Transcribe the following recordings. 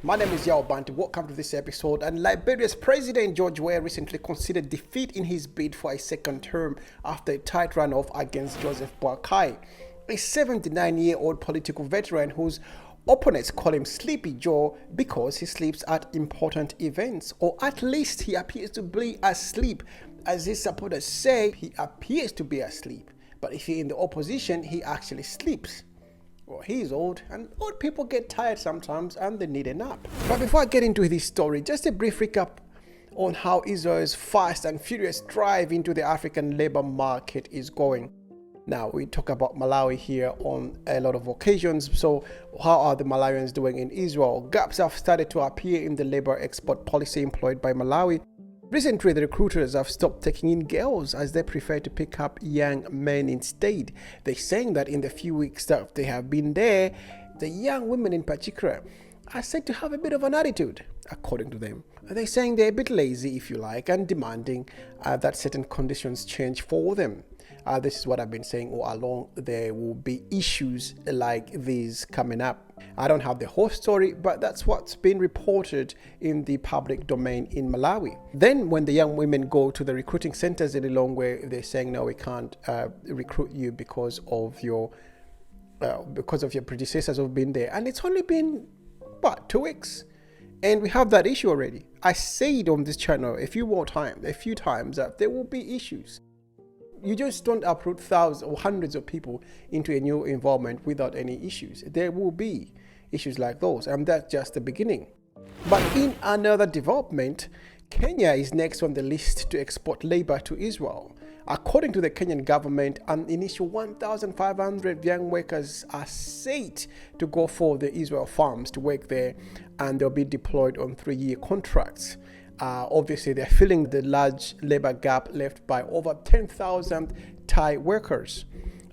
My name is Yao Bantu. Welcome to this episode. And Liberia's President George Weah recently considered defeat in his bid for a second term after a tight runoff against Joseph Boakai, a 79-year-old political veteran whose opponents call him Sleepy Joe because he sleeps at important events, or at least he appears to be asleep. As his supporters say, he appears to be asleep, but if he's in the opposition, he actually sleeps. Well, he's old, and old people get tired sometimes and they need a nap. But before I get into this story, just a brief recap on how Israel's fast and furious drive into the African labor market is going. Now, we talk about Malawi here on a lot of occasions. So how are the Malawians doing in Israel? Gaps have started to appear in the labor export policy employed by Malawi. Recently, the recruiters have stopped taking in girls as they prefer to pick up young men instead. They're saying that in the few weeks that they have been there, the young women in particular are said to have a bit of an attitude, according to them. They're saying they're a bit lazy, if you like, and demanding that certain conditions change for them. This is what I've been saying all along. There will be issues like these coming up. I don't have the whole story, but that's what's been reported in the public domain in Malawi. Then when the young women go to the recruiting centers in Lilongwe, they're saying, no, we can't recruit you because of your predecessors who've been there. And it's only been, 2 weeks? And we have that issue already. I said on this channel a few times that there will be issues. You just don't uproot thousands or hundreds of people into a new environment without any issues. There will be issues like those, and that's just the beginning. But in another development, Kenya is next on the list to export labor to Israel. According to the Kenyan government, an initial 1,500 young workers are set to go for the Israel farms to work there, and they'll be deployed on 3-year contracts. Obviously, they're filling the large labor gap left by over 10,000 Thai workers.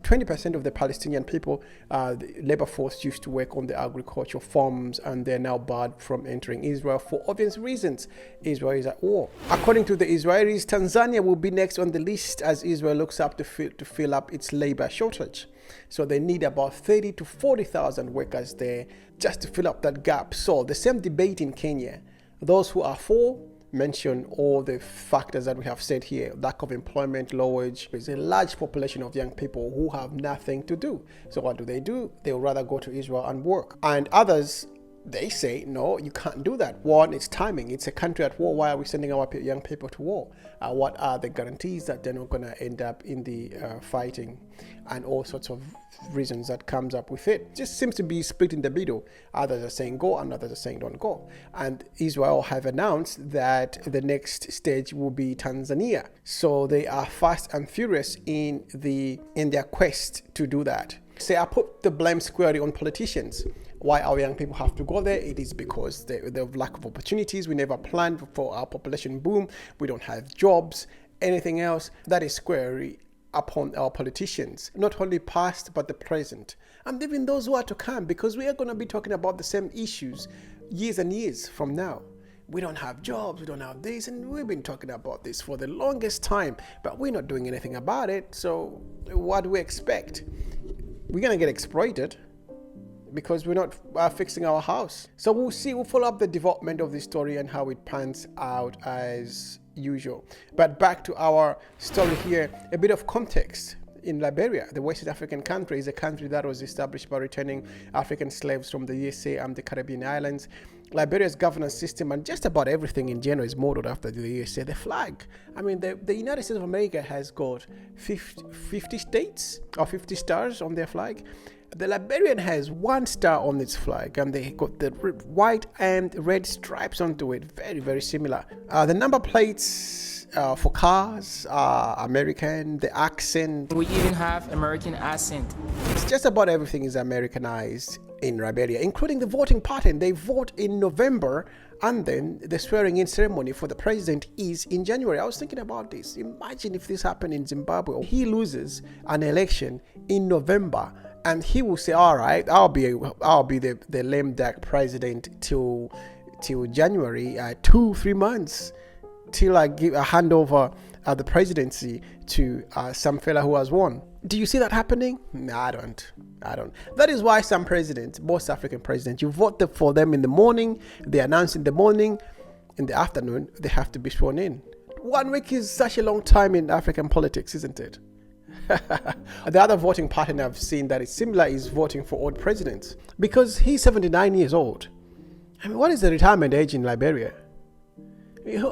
20% of the Palestinian people, the labor force used to work on the agricultural farms, and they're now barred from entering Israel for obvious reasons. Israel is at war. According to the Israelis, Tanzania will be next on the list as Israel looks up to fill up its labor shortage. So they need about 30 to 40,000 workers there just to fill up that gap. So the same debate in Kenya. Those who are for mention all the factors that we have said here: lack of employment, low wage. There's a large population of young people who have nothing to do. So what do? They would rather go to Israel and work. And others, they say, no, you can't do that. One, it's timing. It's a country at war. Why are we sending our young people to war? What are the guarantees that they're not going to end up in the fighting, and all sorts of reasons that comes up with it? Just seems to be split in the middle. Others are saying go, and others are saying don't go. And Israel have announced that the next stage will be Tanzania. So they are fast and furious in their quest to do that. Say, I put the blame squarely on politicians. Why our young people have to go there? It is because they have lack of opportunities. We never planned for our population boom. We don't have jobs. Anything else, that is squarely upon our politicians, not only past but the present, and even those who are to come, because we are going to be talking about the same issues years and years from now. We don't have jobs, we don't have this, and we've been talking about this for the longest time, but we're not doing anything about it. So what do we expect? We're going to get exploited because we're not fixing our house. So we'll see, we'll follow up the development of this story and how it pans out as usual. But back to our story here, a bit of context. In Liberia, the West African country, is a country that was established by returning African slaves from the USA and the Caribbean islands. Liberia's governance system and just about everything in general is modeled after the USA. The flag, I mean, the United States of America has got 50 states or 50 stars on their flag. The Liberian has 1 star on its flag, and they got the white and red stripes onto it. Very, very similar. The number plates for cars are American. The accent. We even have American accent. It's just about everything is Americanized in Liberia, including the voting pattern. They vote in November, and then the swearing-in ceremony for the president is in January. I was thinking about this. Imagine if this happened in Zimbabwe. He loses an election in November, and he will say, all right, I'll be the lame duck president till January, 2-3 months, till I hand over the presidency to some fella who has won. Do you see that happening? No, I don't. That is why some presidents, most African presidents, you vote for them in the morning, they announce in the morning, in the afternoon, they have to be sworn in. 1 week is such a long time in African politics, isn't it? The other voting pattern I've seen that is similar is voting for old presidents, because he's 79 years old. I mean, what is the retirement age in Liberia?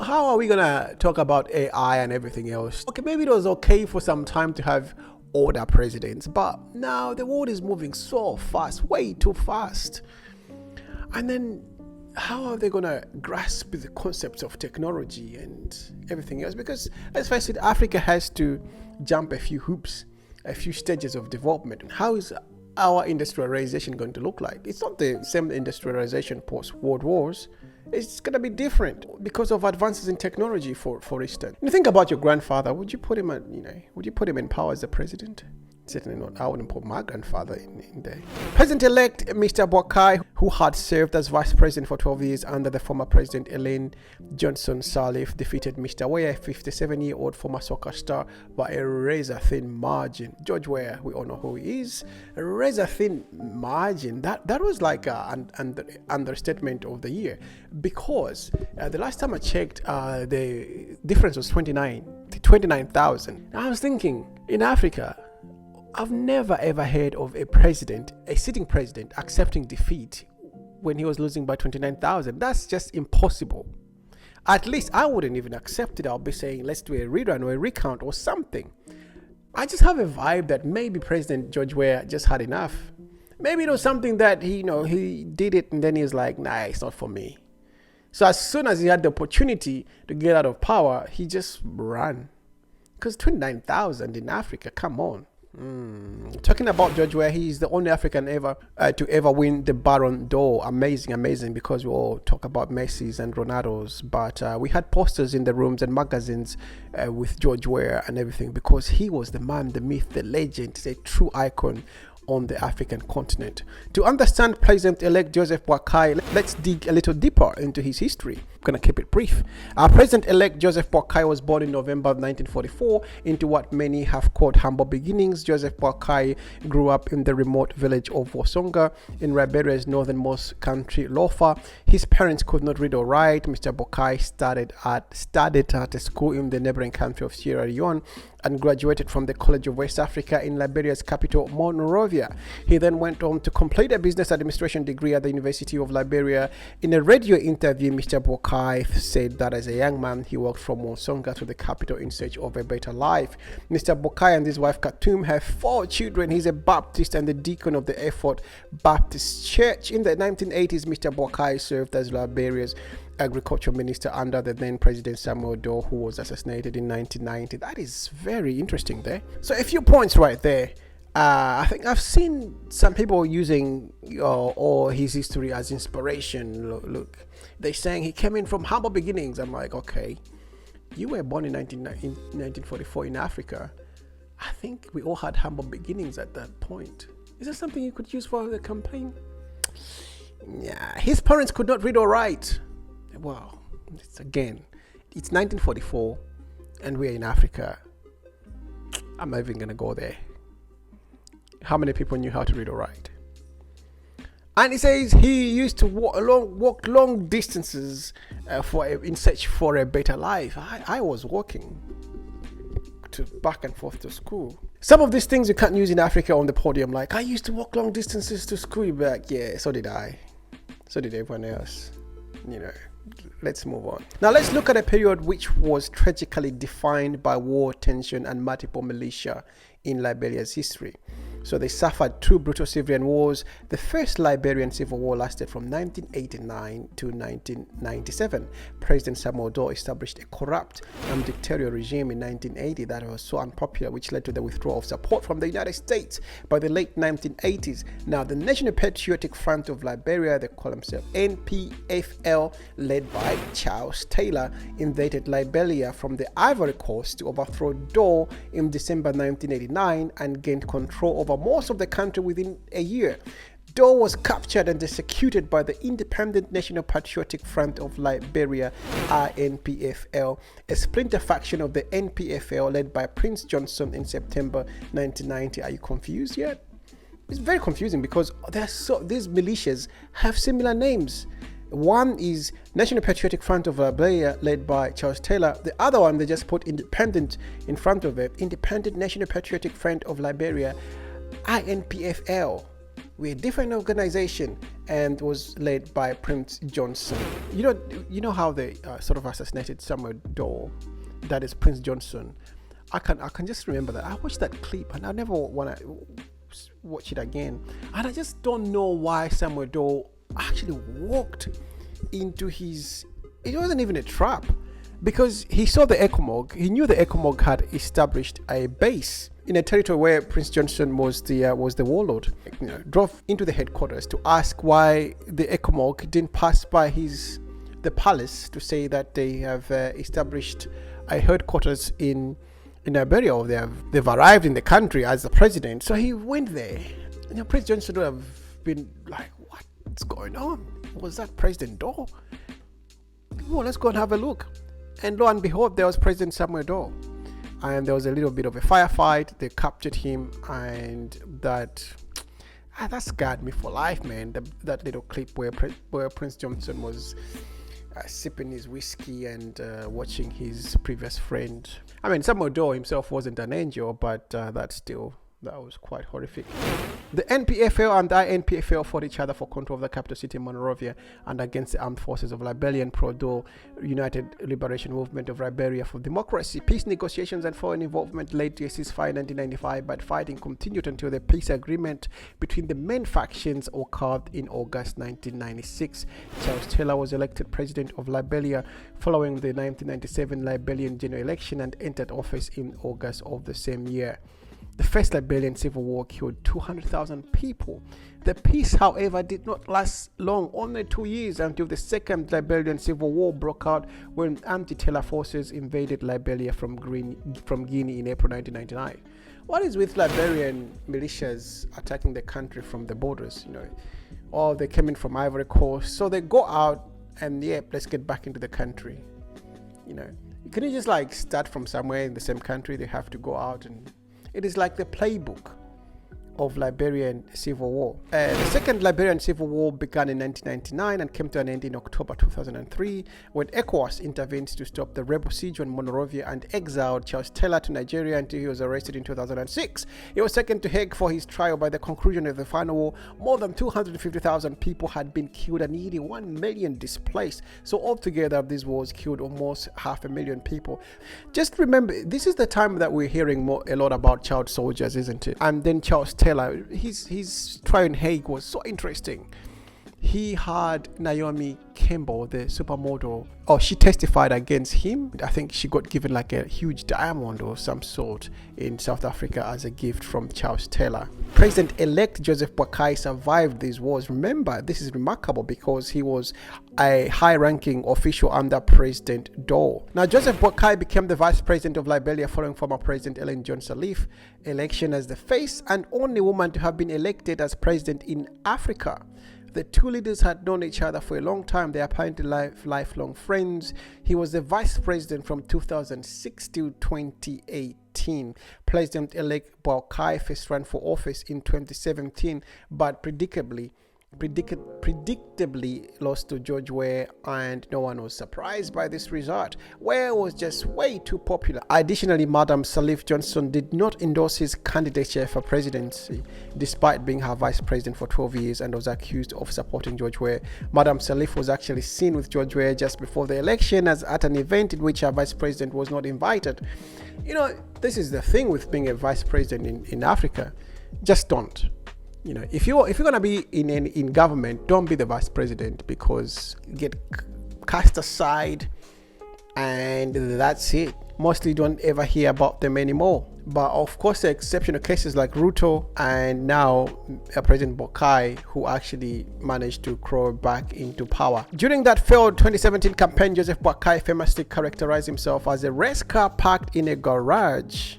How are we gonna talk about AI and everything else? Okay, maybe it was okay for some time to have older presidents, but now the world is moving so fast, way too fast. And then how are they gonna grasp the concepts of technology and everything else? Because let's face it, Africa has to jump a few hoops, a few stages of development. How is our industrialization going to look like? It's not the same industrialization post-World Wars. It's going to be different because of advances in technology, for instance. You think about your grandfather, would you put him in power as the president? Certainly not. I wouldn't put my grandfather in there. President-elect Mr. Boakai, who had served as vice president for 12 years under the former president Ellen Johnson Sirleaf, defeated Mr. Weah, a 57-year-old former soccer star, by a razor-thin margin. George Weah, we all know who he is. A razor-thin margin. That was like an understatement of the year, because the last time I checked, the difference was 29,000. I was thinking, in Africa, I've never ever heard of a sitting president, accepting defeat when he was losing by 29,000. That's just impossible. At least I wouldn't even accept it. I'll be saying, let's do a rerun or a recount or something. I just have a vibe that maybe President George Weah just had enough. Maybe it was something that he did it and then he was like, nah, it's not for me. So as soon as he had the opportunity to get out of power, he just ran. Because 29,000 in Africa, come on. Talking about George Weah, he is the only African ever to ever win the Ballon d'Or. Amazing, because we all talk about Messi's and Ronaldo's, but we had posters in the rooms and magazines with George Weah and everything, because he was the man, the myth, the legend, a true icon on the African continent. To understand President-elect Joseph Boakai, let's dig a little deeper into his history. I'm going to keep it brief. President-elect Joseph Boakai was born in November of 1944 into what many have called humble beginnings. Joseph Boakai grew up in the remote village of Wosonga in Liberia's northernmost country, Lofa. His parents could not read or write. Mr. Boakai studied at a school in the neighboring country of Sierra Leone and graduated from the College of West Africa in Liberia's capital, Monrovia. He then went on to complete a business administration degree at the University of Liberia. In a radio interview, Mr. Boakai said that as a young man, he walked from Wosonga to the capital in search of a better life. Mr. Boakai and his wife Khatum have 4 children. He's a Baptist and the deacon of the Effort Baptist Church. In the 1980s, Mr. Boakai served as Liberia's agriculture minister under the then president Samuel Doe, who was assassinated in 1990. That is very interesting there. So a few points right there. I think I've seen some people using or his history as inspiration. Look, they're saying he came in from humble beginnings. I'm like, okay, you were born in 1944 in Africa. I think we all had humble beginnings at that point. Is that something you could use for the campaign? Yeah, his parents could not read or write. Well, it's 1944 and we're in Africa. I'm not even gonna go there. How many people knew how to read or write? And he says he used to walk long distances in search for a better life. I was walking back and forth to school. Some of these things you can't use in Africa on the podium, like I used to walk long distances to school. You'll be like, yeah, so did I. So did everyone else. Let's move on. Now let's look at a period which was tragically defined by war, tension, and multiple militia in Liberia's history. So they suffered 2 brutal civilian wars. The first Liberian civil war lasted from 1989 to 1997. President Samuel Doe established a corrupt and dictatorial regime in 1980 that was so unpopular, which led to the withdrawal of support from the United States by the late 1980s. Now, the National Patriotic Front of Liberia, they call themselves NPFL, led by Charles Taylor, invaded Liberia from the Ivory Coast to overthrow Doe in December 1989 and gained control over most of the country within a year. Doe was captured and executed by the Independent National Patriotic Front of Liberia, INPFL, a splinter faction of the NPFL led by Prince Johnson in September 1990. Are you confused yet? It's very confusing because these militias have similar names. One is National Patriotic Front of Liberia, led by Charles Taylor. The other one, they just put independent in front of it. Independent National Patriotic Front of Liberia, INPFL. We're a different organization and was led by Prince Johnson. You know how they sort of assassinated Samuel Doe, that is Prince Johnson. I can just remember that. I watched that clip and I never want to watch it again. And I just don't know why Samuel Doe actually walked into it wasn't even a trap, because he saw the ECOMOG. He knew the ECOMOG had established a base in a territory where Prince Johnson was the warlord. Drove into the headquarters to ask why the ECOMOG didn't pass by the palace to say that they have established a headquarters in Liberia, or they've arrived in the country as the president. So he went there. Prince Johnson would have been like, what's going on? Was that President Doe? Well, let's go and have a look. And lo and behold, there was President Samuel Doe. And there was a little bit of a firefight. They captured him, and that scarred me for life, man. That little clip where Prince Johnson was sipping his whiskey and watching his previous friend. I mean, Samuel Doe himself wasn't an angel, but that was quite horrific. The NPFL and the INPFL fought each other for control of the capital city, Monrovia, and against the armed forces of Liberian Pro-Doe United Liberation Movement of Liberia for Democracy. Peace negotiations and foreign involvement led to a ceasefire in 1995, but fighting continued until the peace agreement between the main factions occurred in August 1996. Charles Taylor was elected president of Liberia following the 1997 Liberian general election and entered office in August of the same year. The first Liberian civil war killed 200,000 people. The peace, however, did not last long, only 2 years, until the second Liberian civil war broke out when anti-Taylor forces invaded Liberia from Guinea in April 1999. What is with Liberian militias attacking the country from the borders? Or they came in from Ivory Coast, so they go out and let's get back into the country. Can you just start from somewhere in the same country? They have to go out, and it is like the playbook of Liberian civil war. The second Liberian civil war began in 1999 and came to an end in October 2003 when ECOWAS intervened to stop the rebel siege on Monrovia and exiled Charles Taylor to Nigeria until he was arrested in 2006. He was taken to Hague for his trial. By the conclusion of the final war, more than 250,000 people had been killed and nearly 1 million displaced. So altogether, these wars killed almost 500,000 people. Just remember, this is the time that we're hearing a lot about child soldiers, isn't it? And then Charles Taylor, his trial in Hague was so interesting. He had Naomi Campbell, the supermodel. She testified against him. I think she got given a huge diamond or some sort in South Africa as a gift from Charles Taylor. President-elect Joseph Boakai survived these wars. Remember, this is remarkable because he was a high-ranking official under President Doe. Now, Joseph Boakai became the vice president of Liberia following former President Ellen Johnson Sirleaf election as the first and only woman to have been elected as president in Africa. The two leaders had known each other for a long time. They are apparently lifelong friends. He was the vice president from 2006 to 2018. President-elect Boakai first ran for office in 2017, but predictably lost to George Weah, and no one was surprised by this result. Weah was just way too popular. Additionally, Madam Sirleaf Johnson did not endorse his candidature for presidency, despite being her vice president for 12 years, and was accused of supporting George Weah. Madam Sirleaf was actually seen with George Weah just before the election at an event in which her vice president was not invited. This is the thing with being a vice president in Africa. Just don't. If you're gonna be in government, don't be the vice president, because you get cast aside and that's it. Mostly don't ever hear about them anymore. But of course, there are exceptional cases like Ruto and now President Boakai, who actually managed to crawl back into power. During that failed 2017 campaign, Joseph Boakai famously characterized himself as a race car parked in a garage.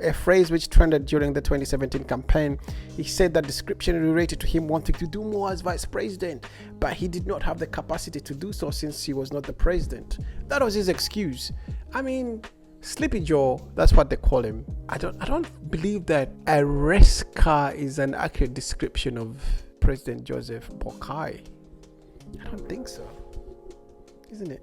a phrase which trended during the 2017 campaign. He said that description related to him wanting to do more as vice president, but he did not have the capacity to do so since he was not the president. That was his excuse. I mean, Sleepy Joe, that's what they call him. I don't believe that a race car is an accurate description of President Joseph Boakai. I don't think so, isn't it?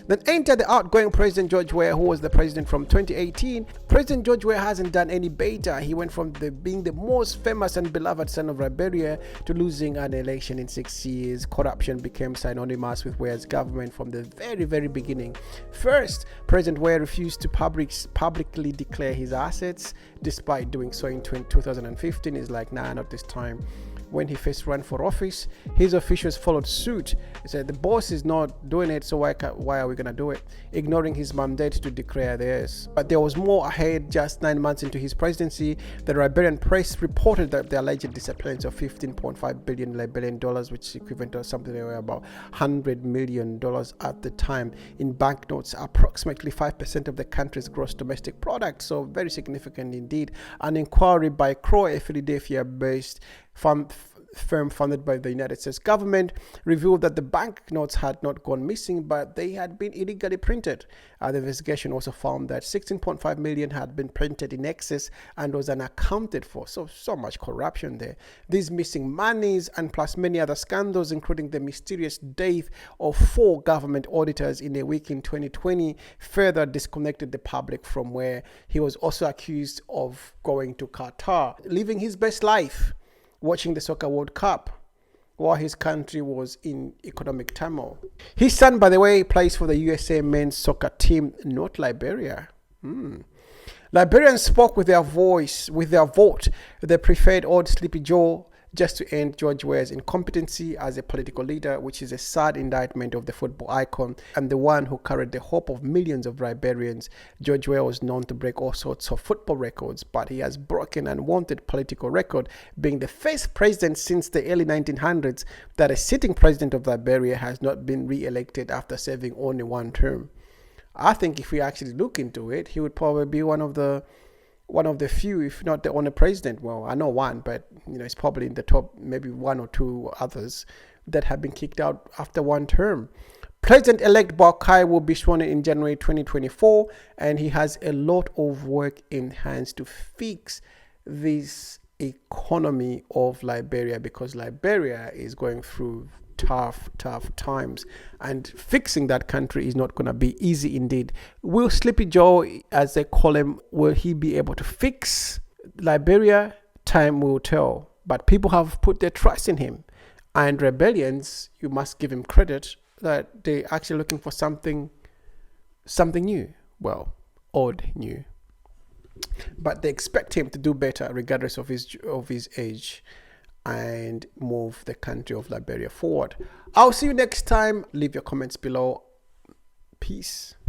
Then enter the outgoing President George Weah, who was the president from 2018. President George Weah hasn't done any better. He went from being the most famous and beloved son of Liberia to losing an election in 6 years. Corruption became synonymous with Weah's government from the very beginning. First, President Weah refused to publicly declare his assets, despite doing so in 2015. He's like, nah, not this time. When he first ran for office, his officials followed suit. He said, the boss is not doing it, so why are we going to do it? Ignoring his mandate to declare theirs. But there was more ahead. Just 9 months into his presidency, the Liberian press reported that the alleged disappearance of $15.5 billion Liberian dollars, which is equivalent to something about $100 million at the time in banknotes, approximately 5% of the country's gross domestic product. So very significant indeed. An inquiry by Crowe, a Philadelphia-based firm funded by the United States government, revealed that the banknotes had not gone missing, but they had been illegally printed. The investigation also found that 16.5 million had been printed in excess and was unaccounted for. So much corruption there. These missing monies and plus many other scandals, including the mysterious death of 4 government auditors in a week in 2020, further disconnected the public from where he was also accused of going to Qatar, living his best life, watching the Soccer World Cup while his country was in economic turmoil. His son, by the way, plays for the USA men's soccer team, not Liberia. Liberians spoke with their vote. They preferred old Sleepy Joe just to end George Weah's incompetency as a political leader, which is a sad indictment of the football icon and the one who carried the hope of millions of Liberians. George Weah was known to break all sorts of football records, but he has broken an unwanted political record, being the first president since the early 1900s that a sitting president of Liberia has not been re-elected after serving only 1 term. I think if we actually look into it, he would probably be one of the few, if not the only president. Well, I know one, but it's probably in the top, maybe 1 or 2 others that have been kicked out after 1 term. President-elect Boakai will be sworn in January 2024, and he has a lot of work in hands to fix this economy of Liberia, because Liberia is going through tough times, and fixing that country is not going to be easy indeed. Will Sleepy Joe, as they call him, will he be able to fix Liberia? Time will tell, but people have put their trust in him, and rebellions, you must give him credit that they're actually looking for something new. Well, odd new, but they expect him to do better regardless of his age, and move the country of Liberia forward. I'll see you next time. Leave your comments below. Peace.